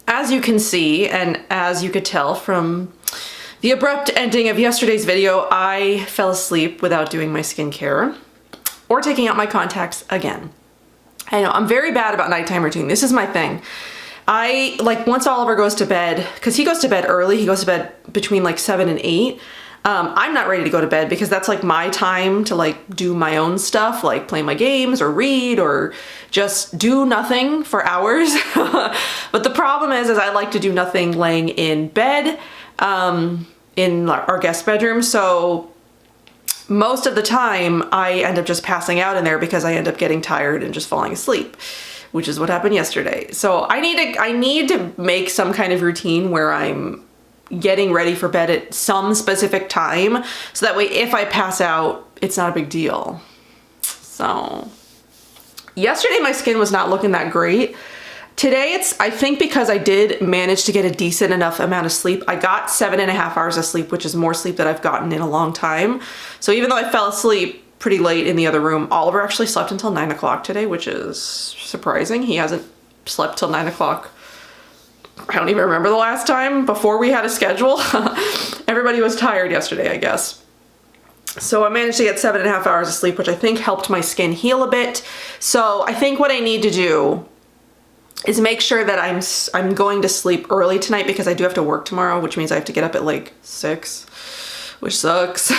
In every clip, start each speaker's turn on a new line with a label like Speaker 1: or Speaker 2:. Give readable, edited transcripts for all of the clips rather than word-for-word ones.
Speaker 1: as you can see, and as you could tell from the abrupt ending of yesterday's video, I fell asleep without doing my skincare or taking out my contacts again. I know, I'm very bad about nighttime routine. This is my thing. Once Oliver goes to bed, because he goes to bed early, he goes to bed between like 7 and 8. I'm not ready to go to bed because that's like my time to like do my own stuff, like play my games or read or just do nothing for hours. But the problem is I like to do nothing laying in bed in our guest bedroom. So most of the time I end up just passing out in there because I end up getting tired and just falling asleep, which is what happened yesterday. So I need to make some kind of routine where I'm getting ready for bed at some specific time, so that way if I pass out, it's not a big deal. So yesterday my skin was not looking that great. Today I think because I did manage to get a decent enough amount of sleep. I got 7.5 hours of sleep, which is more sleep than I've gotten in a long time. So even though I fell asleep pretty late in the other room, Oliver actually slept until 9 o'clock today, which is surprising. He hasn't slept till 9 o'clock. I don't even remember the last time before we had a schedule. Everybody was tired yesterday, I guess. So I managed to get 7.5 hours of sleep, which I think helped my skin heal a bit. So I think what I need to do is make sure that I'm going to sleep early tonight, because I do have to work tomorrow, which means I have to get up at like 6, which sucks.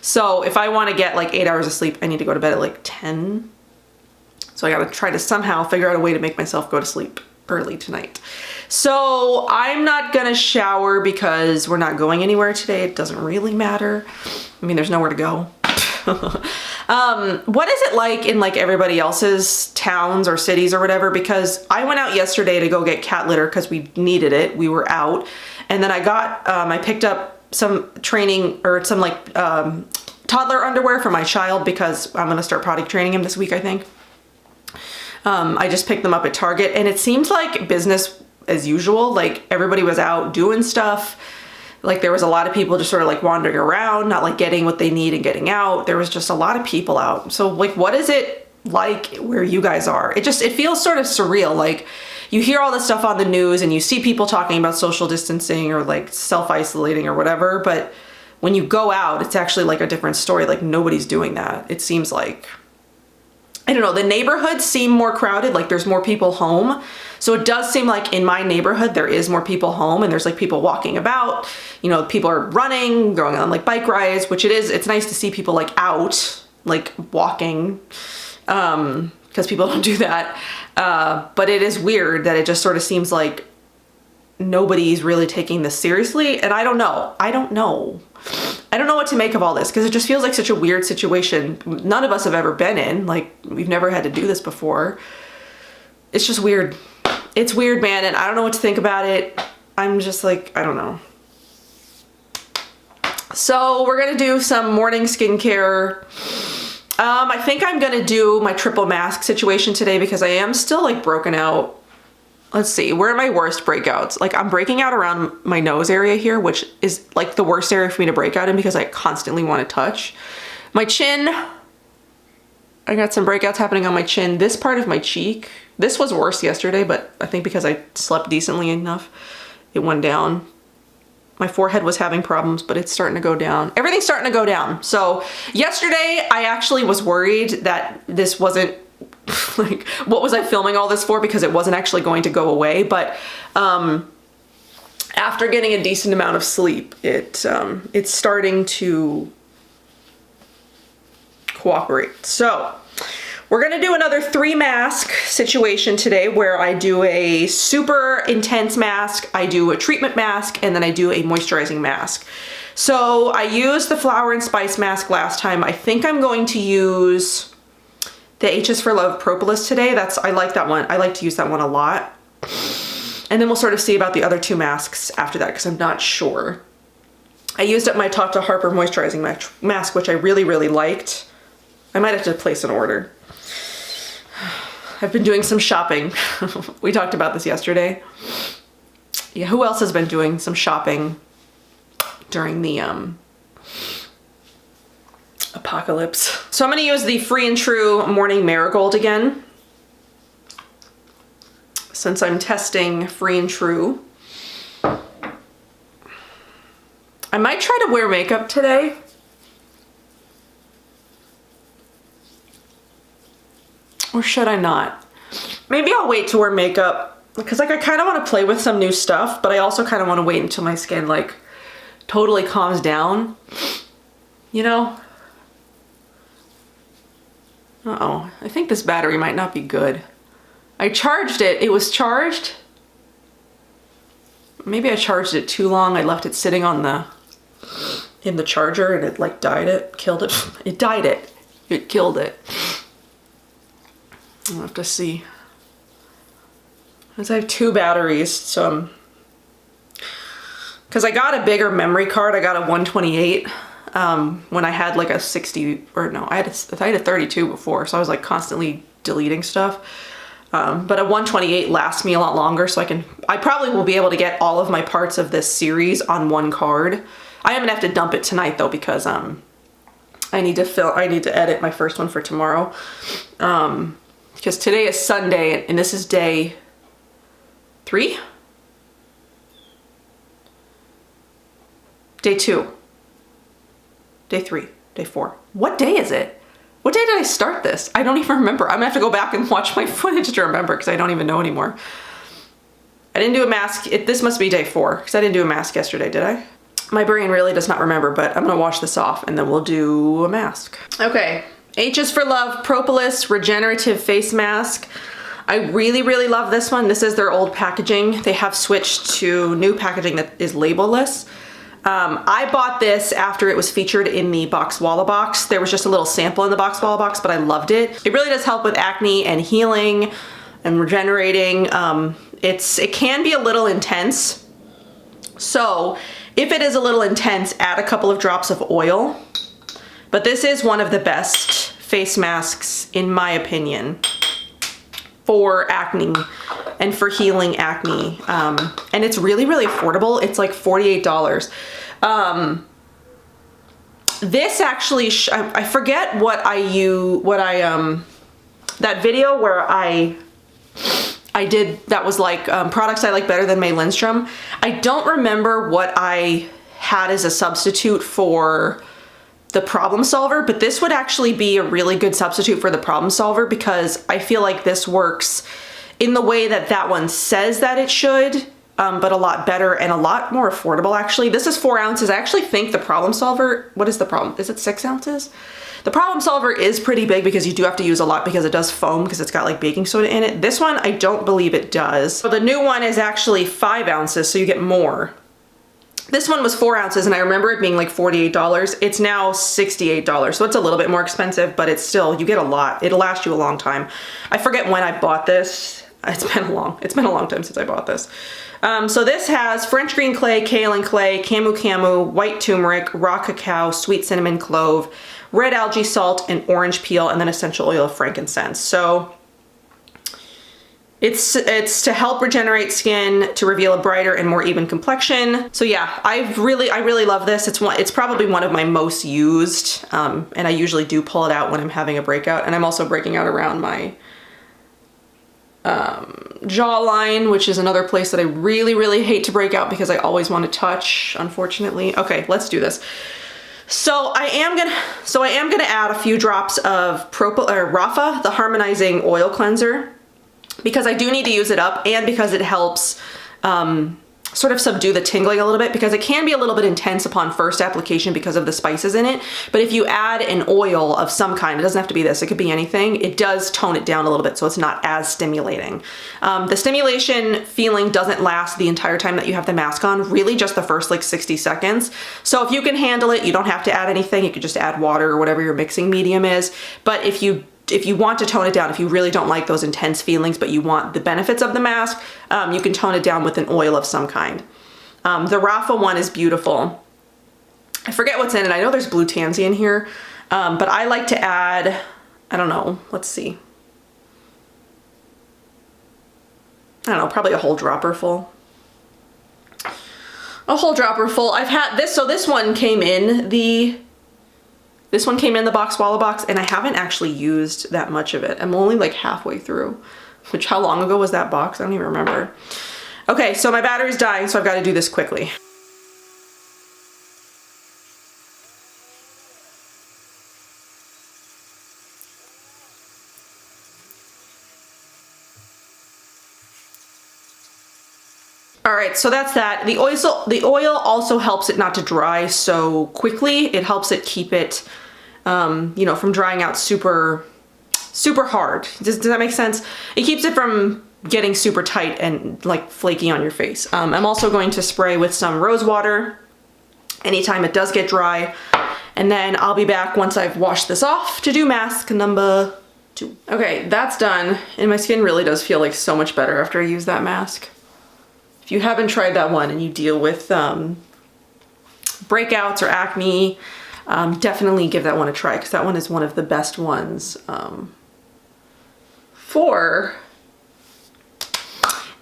Speaker 1: So if I want to get like 8 hours of sleep, I need to go to bed at like 10. So I gotta try to somehow figure out a way to make myself go to sleep early tonight. So I'm not gonna shower because we're not going anywhere today. It doesn't really matter. I mean, there's nowhere to go. What is it like in like everybody else's towns or cities or whatever? Because I went out yesterday to go get cat litter because we needed it. We were out. And then I picked up some training or some like toddler underwear for my child because I'm gonna start potty training him this week, I think. I just picked them up at Target, and it seemed like business as usual. Like everybody was out doing stuff. Like there was a lot of people just sort of like wandering around, not like getting what they need and getting out. There was just a lot of people out. So like, what is it like where you guys are? It feels sort of surreal. Like you hear all this stuff on the news and you see people talking about social distancing or like self-isolating or whatever. But when you go out, it's actually like a different story. Like nobody's doing that. It seems like, I don't know, the neighborhoods seem more crowded, like there's more people home. So it does seem like in my neighborhood, there is more people home and there's like people walking about, you know, people are running, going on like bike rides, which it's nice to see people like out, like walking, because people don't do that. But it is weird that it just sort of seems like nobody's really taking this seriously. And I don't know what to make of all this, because it just feels like such a weird situation none of us have ever been in. Like we've never had to do this before. It's just weird. It's weird, man, and I don't know what to think about it. I'm just like, I don't know. So we're gonna do some morning skincare. I think I'm gonna do my triple mask situation today because I am still like broken out. Let's see, where are my worst breakouts? Like I'm breaking out around my nose area here, which is like the worst area for me to break out in because I constantly want to touch. My chin, I got some breakouts happening on my chin. This part of my cheek, this was worse yesterday, but I think because I slept decently enough, it went down. My forehead was having problems, but it's starting to go down. Everything's starting to go down. So yesterday I actually was worried that this wasn't like, what was I filming all this for? Because it wasn't actually going to go away. But after getting a decent amount of sleep, it's starting to cooperate. So we're gonna do another 3 mask situation today where I do a super intense mask, I do a treatment mask, and then I do a moisturizing mask. So I used the flower and spice mask last time. I think I'm going to use the H's for Love Propolis today. I like that one. I like to use that one a lot. And then we'll sort of see about the other 2 masks after that because I'm not sure. I used up my Talk to Harper moisturizing mask, which I really, really liked. I might have to place an order. I've been doing some shopping. We talked about this yesterday. Yeah, who else has been doing some shopping during the apocalypse? So I'm gonna use the Free and True Morning Marigold again. since I'm testing Free and True. I might try to wear makeup today. Or should I not? Maybe I'll wait to wear makeup because like I kind of want to play with some new stuff, but I also kind of want to wait until my skin like totally calms down, you know? Uh-oh, I think this battery might not be good. I charged it, it was charged. Maybe I charged it too long. I left it sitting on in the charger and it like died it, killed it. It died it, it killed it. I'll have to see. Because I have 2 batteries, so because I got a bigger memory card. I got a 128 when I had like a 60, or no, I had a 32 before, so I was like constantly deleting stuff. But a 128 lasts me a lot longer, so I probably will be able to get all of my parts of this series on one card. I am gonna have to dump it tonight though, because I need to edit my first one for tomorrow. Because today is Sunday and this is day 3? Day 2. Day 3. Day 4. What day is it? What day did I start this? I don't even remember. I'm gonna have to go back and watch my footage to remember because I don't even know anymore. I didn't do a mask. This must be day 4 because I didn't do a mask yesterday, did I? My brain really does not remember, but I'm gonna wash this off and then we'll do a mask. Okay. H is for Love Propolis Regenerative Face Mask. I really, really love this one. This is their old packaging. They have switched to new packaging that is labelless. I bought this after it was featured in the Box Walla box. There was just a little sample in the Box Walla box, but I loved it. It really does help with acne and healing and regenerating. It can be a little intense. So if it is a little intense, add a couple of drops of oil. But this is one of the best face masks, in my opinion, for acne and for healing acne. And it's really, really affordable. It's like $48. This actually, I forget that video where I did, that was like products I like better than May Lindstrom. I don't remember what I had as a substitute for the Problem Solver, but this would actually be a really good substitute for the Problem Solver because I feel like this works in the way that that one says that it should, but a lot better and a lot more affordable actually. This is 4 ounces. I actually think the Problem Solver, what is the problem? Is it 6 ounces? The Problem Solver is pretty big because you do have to use a lot because it does foam because it's got like baking soda in it. This one, I don't believe it does. So the new one is actually 5 ounces, so you get more. This one was 4 ounces and I remember it being like $48. It's now $68. So it's a little bit more expensive, but it's still, you get a lot. It'll last you a long time. I forget when I bought this. It's been a long time since I bought this. So this has French green clay, kaolin clay, camu, white turmeric, raw cacao, sweet cinnamon clove, red algae salt, and orange peel, and then essential oil of frankincense. So it's to help regenerate skin, to reveal a brighter and more even complexion. So yeah, I really love this. It's probably one of my most used, and I usually do pull it out when I'm having a breakout, and I'm also breaking out around my jawline, which is another place that I really hate to break out because I always want to touch, unfortunately. Okay, let's do this. So I am gonna add a few drops of Rapha, the Harmonizing Oil Cleanser, because I do need to use it up and because it helps sort of subdue the tingling a little bit because it can be a little bit intense upon first application because of the spices in it. But if you add an oil of some kind, it doesn't have to be this, it could be anything, it does tone it down a little bit so it's not as stimulating. The stimulation feeling doesn't last the entire time that you have the mask on, really just the first like 60 seconds. So if you can handle it, you don't have to add anything, you could just add water or whatever your mixing medium is. But if you want to tone it down, if you really don't like those intense feelings, but you want the benefits of the mask, you can tone it down with an oil of some kind. The Rapha one is beautiful. I forget what's in it. I know there's blue tansy in here, but I like to add, I don't know, let's see. I don't know, probably a whole dropper full. A whole dropper full. I've had this, so this one came in the Box Walla box, and I haven't actually used that much of it. I'm only like halfway through. which how long ago was that box? I don't even remember. Okay, so my battery's dying, so I've got to do this quickly. All right, so that's that. The oil also helps it not to dry so quickly. It helps it keep it, you know, from drying out super hard. Does that make sense? It keeps it from getting super tight and like flaky on your face. I'm also going to spray with some rose water anytime it does get dry. And then I'll be back once I've washed this off to do mask number 2. Okay, that's done. And my skin really does feel like so much better after I use that mask. If you haven't tried that one and you deal with breakouts or acne, definitely give that one a try, because that one is one of the best ones for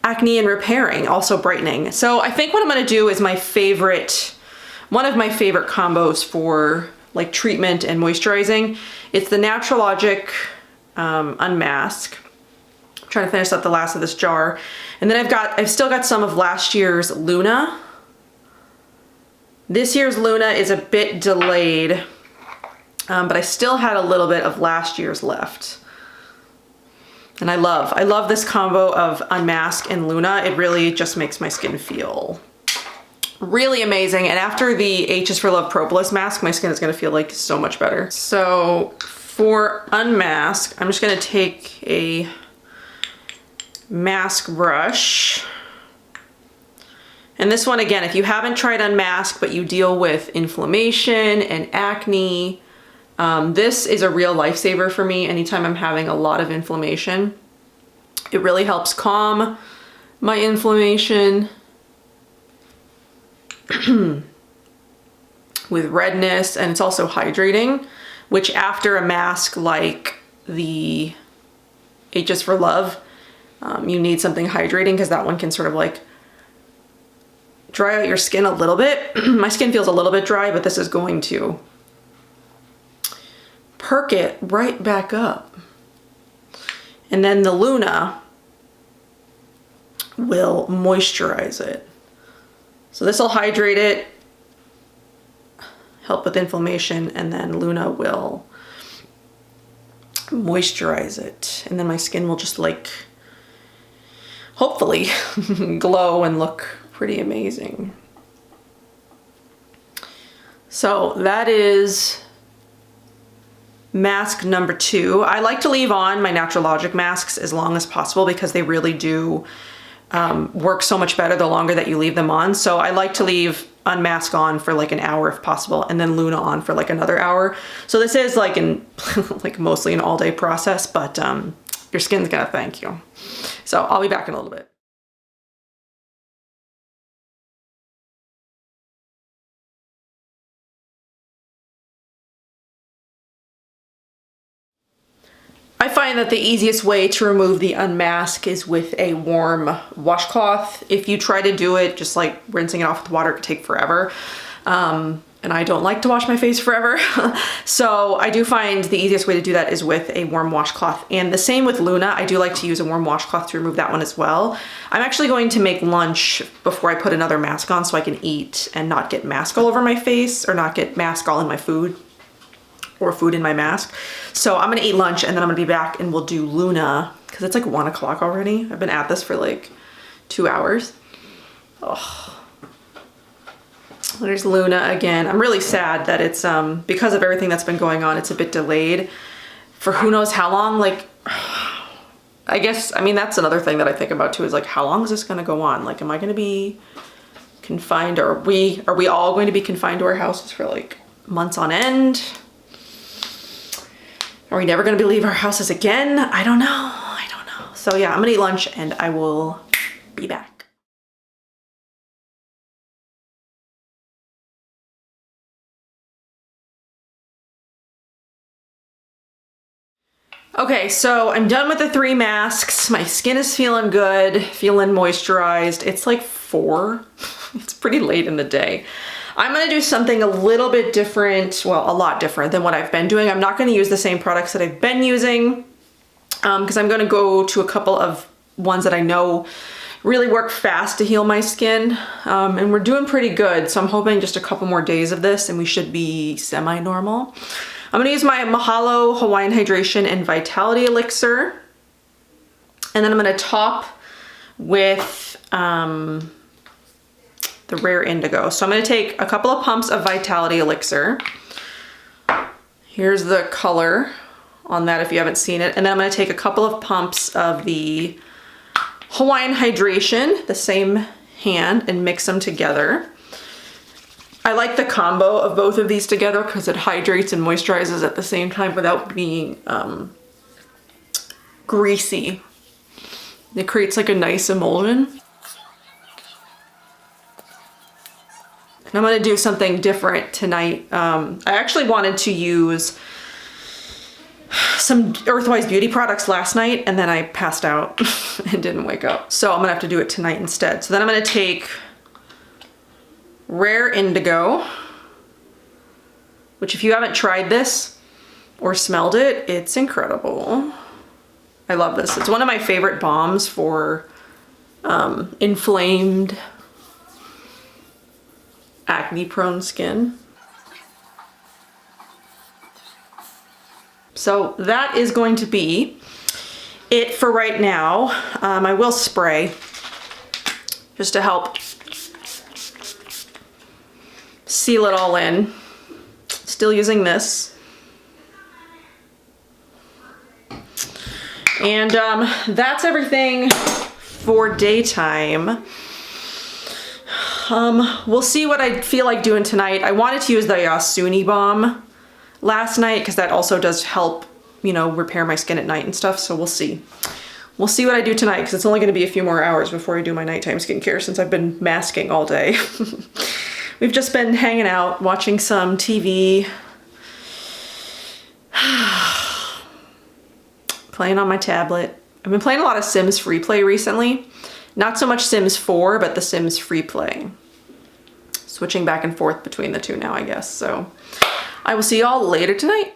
Speaker 1: acne and repairing, also brightening. So I think what I'm gonna do is one of my favorite combos for like treatment and moisturizing. It's the Naturallogic Unmask. I'm trying to finish up the last of this jar. And then I've still got some of last year's Luna. This year's Luna is a bit delayed, but I still had a little bit of last year's left. And I love this combo of Unmask and Luna. It really just makes my skin feel really amazing. And after the H is for Love Propolis mask, my skin is gonna feel like so much better. So for Unmask, I'm just gonna take a mask brush. And this one, again, if you haven't tried Unmask, but you deal with inflammation and acne, this is a real lifesaver for me anytime I'm having a lot of inflammation. It really helps calm my inflammation with redness, and it's also hydrating, which after a mask like the H is for Love, you need something hydrating, because that one can sort of like dry out your skin a little bit. My skin feels a little bit dry, but this is going to perk it right back up. And then the Luna will moisturize it. So this will hydrate it, help with inflammation, and then Luna will moisturize it. And then my skin will just like, hopefully glow and look pretty amazing. So that is mask number 2. I like to leave on my Naturallogic masks as long as possible, because they really do work so much better the longer that you leave them on. So I like to leave Unmask on for like an hour if possible, and then Luna on for like another hour. So this is like like mostly an all-day process, but your skin's gonna thank you. So I'll be back in a little bit. I find that the easiest way to remove the unmask is with a warm washcloth. If you try to do it just like rinsing it off with water, it could take forever. And I don't like to wash my face forever. So I do find the easiest way to do that is with a warm washcloth. And the same with Luna. I do like to use a warm washcloth to remove that one as well. I'm actually going to make lunch before I put another mask on so I can eat and not get mask all over my face, or not get mask all in my food, or food in my mask. So I'm gonna eat lunch and then I'm gonna be back and we'll do Luna, because it's like 1 o'clock already. I've been at this for like 2 hours. Oh. There's Luna again. I'm really sad that it's, because of everything that's been going on, it's a bit delayed for who knows how long. Like, I guess, I mean, that's another thing that I think about too, is like, how long is this gonna go on? Like, am I gonna be confined, or are we all going to be confined to our houses for like months on end? Are we never gonna leave our houses again? I don't know, I don't know. So yeah, I'm gonna eat lunch and I will be back. Okay, so I'm done with the 3 masks. My skin is feeling good, feeling moisturized. It's like 4, it's pretty late in the day. I'm gonna do something a little bit different, well, a lot different than what I've been doing. I'm not gonna use the same products that I've been using. because I'm gonna go to a couple of ones that I know really work fast to heal my skin, and we're doing pretty good. So I'm hoping just a couple more days of this and we should be semi-normal. I'm gonna use my Mahalo Hawaiian Hydration and Vitality Elixir. And then I'm gonna top with the Rare Indigo. So I'm gonna take a couple of pumps of Vitality Elixir. Here's the color on that if you haven't seen it. And then I'm gonna take a couple of pumps of the Hawaiian Hydration, the same hand, and mix them together. I like the combo of both of these together because it hydrates and moisturizes at the same time without being greasy. It creates like a nice emulsion. And I'm gonna do something different tonight. I actually wanted to use some Earthwise Beauty products last night and then I passed out and didn't wake up. So I'm gonna have to do it tonight instead. So then I'm gonna take Rare Indigo, which if you haven't tried this or smelled it, it's incredible. I love this. It's one of my favorite balms for inflamed, acne-prone skin. So that is going to be it for right now. I will spray just to help seal it all in. Still using this. And that's everything for daytime. We'll see what I feel like doing tonight. I wanted to use the Yasuni balm last night because that also does help, you know, repair my skin at night and stuff. So we'll see. We'll see what I do tonight because it's only going to be a few more hours before I do my nighttime skincare since I've been masking all day. We've just been hanging out, watching some TV, playing on my tablet. I've been playing a lot of Sims Free Play recently. Not so much Sims 4, but the Sims Free Play. Switching back and forth between the two now, I guess. So I will see y'all later tonight.